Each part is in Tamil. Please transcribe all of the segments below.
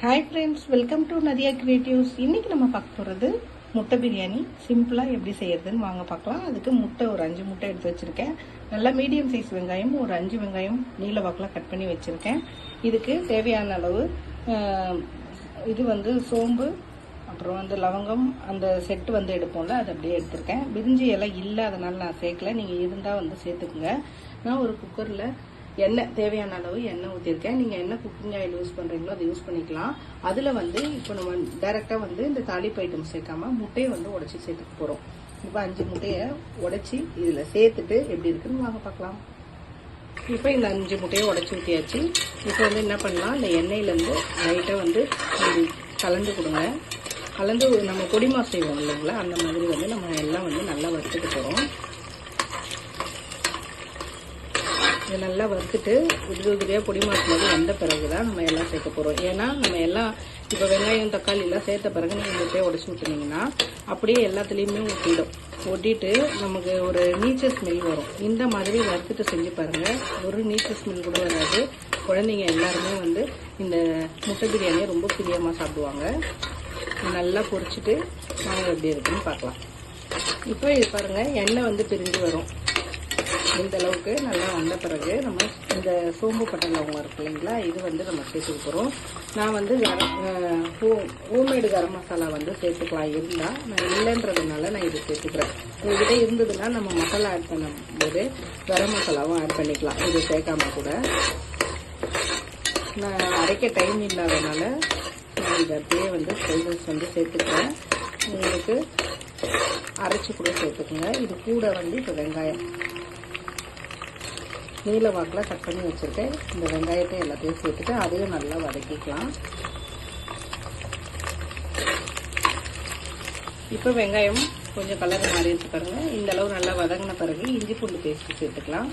Hi friends, welcome to Nadiya creatives. இன்றைக்கி நம்ம பார்க்க போகிறது முட்டை பிரியாணி. சிம்பிளாக எப்படி செய்யறதுன்னு வாங்க பார்க்கலாம். அதுக்கு முட்டை ஒரு 5 முட்டை எடுத்து வச்சுருக்கேன். நல்லா மீடியம் சைஸ் வெங்காயம் ஒரு 5 வெங்காயம் நீல வாக்கில் கட் பண்ணி வச்சுருக்கேன். இதுக்கு தேவையான அளவு இது வந்து சோம்பு, அப்புறம் வந்து லவங்கம், அந்த செட்டு வந்து எடுப்போம்ல, அது அப்படியே எடுத்திருக்கேன். பிரிஞ்சி எல்லாம் இல்லை, அதனால் நான் சேர்க்கல. நீங்கள் இருந்தால் வந்து சேர்த்துக்குங்க. நான் ஒரு குக்கரில் எண்ணெய், தேவையான அளவு எண்ணெய் ஊற்றிருக்கேன். நீங்கள் என்ன குக்கிங் ஆயில் யூஸ் பண்ணுறீங்களோ அதை யூஸ் பண்ணிக்கலாம். அதில் வந்து இப்போ நம்ம டைரெக்டாக வந்து இந்த தாளிப்பு ஐட்டம் சேர்க்காம முட்டையை வந்து உடச்சி சேர்த்துக்க போகிறோம். இப்போ 5 முட்டையை உடச்சி இதில் சேர்த்துட்டு எப்படி இருக்குன்னு வாங்க பார்க்கலாம். இப்போ இந்த 5 முட்டையை உடச்சி ஊற்றியாச்சு. இப்போ வந்து என்ன பண்ணலாம், இந்த எண்ணெயிலேருந்து லைட்டாக வந்து கலந்து கொடுங்க. கலந்து நம்ம பொடி மாஸ் செய்வோம் இல்லைங்களா, அந்த மாதிரி வந்து நம்ம எல்லாம் வந்து நல்லா வறுத்துக்க போகிறோம். இதை நல்லா வறுத்துட்டு உதிரியாக பொடி மாஸ் மாதிரி வந்த பிறகு தான் நம்ம எல்லாம் சேர்க்க போகிறோம். ஏன்னா நம்ம எல்லாம் இப்போ வெங்காயம் தக்காளி எல்லாம் சேர்த்த பிறகு நீங்கள் முட்டையை உடச்சி ஊற்றுனீங்கன்னா அப்படியே எல்லாத்துலேயுமே ஒட்டிட்டு நமக்கு ஒரு நீச்சல் ஸ்மெல் வரும். இந்த மாதிரி வறுத்துட்டு செஞ்சு பாருங்கள், ஒரு நீச்சல் ஸ்மெல் கூட வராது. குழந்தைங்க எல்லாருமே வந்து இந்த முட்டை பிரியாணியை ரொம்ப பிரியமாக சாப்பிடுவாங்க. நல்லா பொரிச்சிட்டு நாங்கள் எப்படி இருக்குன்னு பார்க்கலாம். இப்போ இது பாருங்கள், எண்ணெய் வந்து பிரிஞ்சு வரும். இந்த அளவுக்கு நல்லா வந்த பிறகு நம்ம இந்த சோம்பு பட்டை லவங்கம் இருக்கு இல்லைங்களா, இது வந்து நம்ம சேர்த்துக்க போகிறோம். நான் வந்து ஹோம்மேடு கரம் மசாலா வந்து சேர்த்துக்கலாம் இருந்தால், நான் இல்லைன்றதுனால நான் இது சேர்த்துக்கிறேன். உங்ககிட்ட இருந்ததுன்னா நம்ம மசாலா ஆட் பண்ணும்போது கரம் மசாலாவும் ஆட் பண்ணிக்கலாம். இது சேர்க்காம கூட நான் அரைக்க டைம் இல்லாதனால நான் இதை அப்படியே வந்து ஸ்பைசஸ் வந்து சேர்த்துக்கிறேன். உங்களுக்கு அரைச்சி கூட சேர்த்துக்குங்க. இது கூட வந்து இப்போ வெங்காயம் நீல வாக்கில் கட் பண்ணி வச்சுருக்கேன். இந்த வெங்காயத்தை எல்லாத்தையும் சேர்த்துட்டு அதையும் நல்லா வதக்கிக்கலாம். இப்போ வெங்காயம் கொஞ்சம் கலர் மாறி வச்சு பாருங்கள். இந்த அளவு நல்லா வதங்கின பிறகு இஞ்சி பூண்டு பேஸ்ட் சேர்த்துக்கலாம்.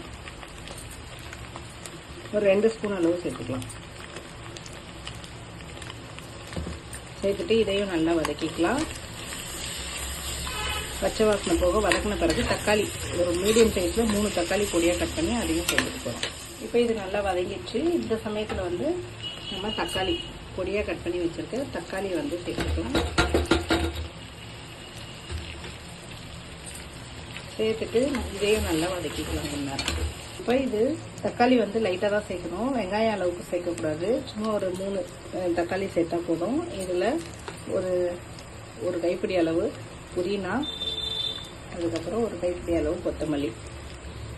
ஒரு 2 ஸ்பூன் அளவு சேர்த்துக்கலாம். சேர்த்துட்டு இதையும் நல்லா வதக்கிக்கலாம். பச்சை வாசனை போக வதக்கின பிறகு தக்காளி ஒரு மீடியம் சைஸில் 3 தக்காளி பொடியாக கட் பண்ணி அதையும் சேர்த்துட்டு போகிறோம். இப்போ இது நல்லா வதங்கிடுச்சு. இந்த சமயத்தில் வந்து நம்ம தக்காளி பொடியாக கட் பண்ணி வச்சுருக்க தக்காளி வந்து சேர்த்துக்கலாம். சேர்த்துட்டு இதையும் நல்லா வதக்கிக்கலாம் கொஞ்ச நேரம். இப்போ இது தக்காளி வந்து லைட்டாக தான் சேர்க்கணும், வெங்காயம் அளவுக்கு சேர்க்கக்கூடாது. சும்மா ஒரு 3 தக்காளி சேர்த்தா போதும். இதில் ஒரு கைப்பிடி அளவு புதினா, அதுக்கப்புறம் ஒரு கைப்பிடி அளவு கொத்தமல்லி.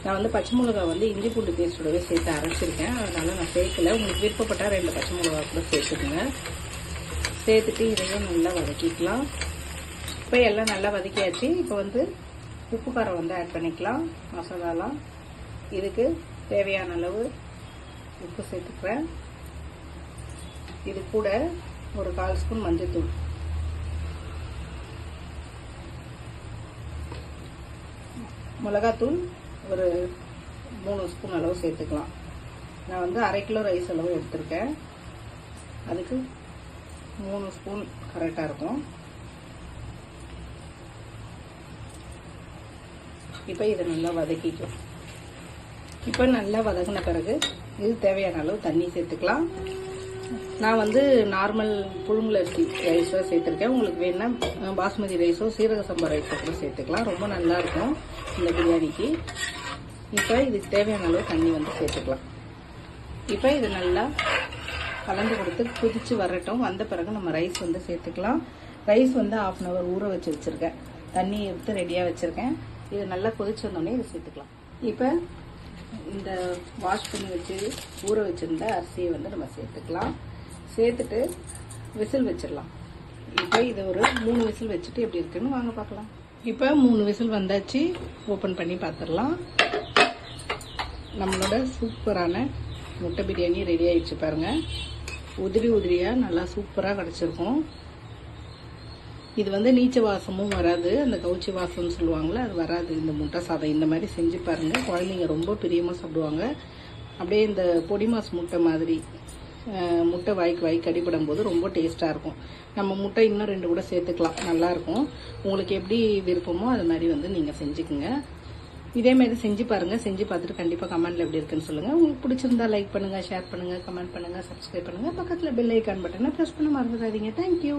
நான் வந்து பச்சை மிளகாய் வந்து இஞ்சி பூண்டு பேஸ்டோடவே சேர்த்து அரைச்சிருக்கேன், அதனால் நான் சேர்க்கல. உங்களுக்கு விருப்பப்பட்டால் 2 பச்சை மிளகா கூட சேர்த்துக்குங்க. சேர்த்துட்டு இதையும் நல்லா வதக்கிக்கலாம். இப்போ எல்லாம் நல்லா வதக்கியாச்சு. இப்போ வந்து உப்பு காரம் வந்து ஆட் பண்ணிக்கலாம். மசாலாலாம் இதுக்கு தேவையான அளவு உப்பு சேர்த்துக்கிறேன். இது கூட ஒரு 1/4 ஸ்பூன் மஞ்சள்தூள், மிளகாத்தூள் ஒரு 3 ஸ்பூன் அளவு சேர்த்துக்கலாம். நான் வந்து 1/2 கிலோ ரைஸ் அளவு எடுத்திருக்கேன், அதுக்கு 3 ஸ்பூன் கரெக்டாக இருக்கும். இப்போ இதை நல்லா வதக்கிக்கலாம். இப்போ நல்லா வதங்கின பிறகு இது தேவையான அளவு தண்ணி சேர்த்துக்கலாம். நான் வந்து நார்மல் புழுங்கல் அரிசி ரைஸோ சேர்த்துருக்கேன். உங்களுக்கு வேணுன்னா பாஸ்மதி ரைஸோ சீரக சம்பா ரைஸோ கூட சேர்த்துக்கலாம். ரொம்ப நல்லாயிருக்கும் இந்த பிரியாணிக்கு. இப்போ இதுக்கு தேவையான அளவு தண்ணி வந்து சேர்த்துக்கலாம். இப்போ இது நல்லா கலந்து கொடுத்து கொதிச்சு வரட்டும். வந்த பிறகு நம்ம ரைஸ் வந்து சேர்த்துக்கலாம். ரைஸ் வந்து 1/2 hour ஊற வச்சுருக்கேன். தண்ணி எடுத்து ரெடியாக வச்சுருக்கேன். இது நல்லா கொதிச்சு வந்தோடனே இதை சேர்த்துக்கலாம். இப்போ இந்த வாஷ் பண்ணி வச்சு ஊற வச்சுருந்த அரிசியை வந்து நம்ம சேர்த்துக்கலாம். சேர்த்துட்டு விசில் வச்சிடலாம். இப்போ இது ஒரு 3 விசில் வச்சுட்டு எப்படி இருக்குன்னு வாங்க பார்க்கலாம். இப்போ 3 விசில் வந்தாச்சு. ஓப்பன் பண்ணி பார்த்துடலாம். நம்மளோட சூப்பரான முட்டை பிரியாணி ரெடி ஆயிடுச்சு பாருங்கள். உதிரியாக நல்லா சூப்பராக கிடச்சிருக்கும். இது வந்து நீச்ச வாசமும் வராது, அந்த கவுச்சி வாசம்னு சொல்லுவாங்களே, அது வராது. இந்த முட்டை சாதம் இந்த மாதிரி செஞ்சு பாருங்கள். குழந்தைங்க ரொம்ப பிரியமாக சாப்பிடுவாங்க. அப்படியே இந்த பொடி மாஸ் முட்டை மாதிரி முட்டை வாய்க்கு கடிப்படும் போது ரொம்ப டேஸ்ட்டாக இருக்கும். நம்ம முட்டை இன்னும் 2 கூட சேர்த்துக்கலாம், நல்லாயிருக்கும். உங்களுக்கு எப்படி விருப்பமோ அது மாதிரி வந்து நீங்கள் செஞ்சுக்குங்க. இதே மாதிரி செஞ்சு பாருங்க. செஞ்சு பார்த்துட்டு கண்டிப்பா கமெண்ட்ல எப்படி இருக்குன்னு சொல்லுங்க. உங்களுக்கு பிடிச்சிருந்தா லைக் பண்ணுங்க, ஷேர் பண்ணுங்க, கமெண்ட் பண்ணுங்க, சப்ஸ்கிரைப் பண்ணுங்க. பக்கத்துல பெல் ஐக்கான் பட்டனை பிரஸ் பண்ண மறந்துடாதீங்க. தேங்க்யூ.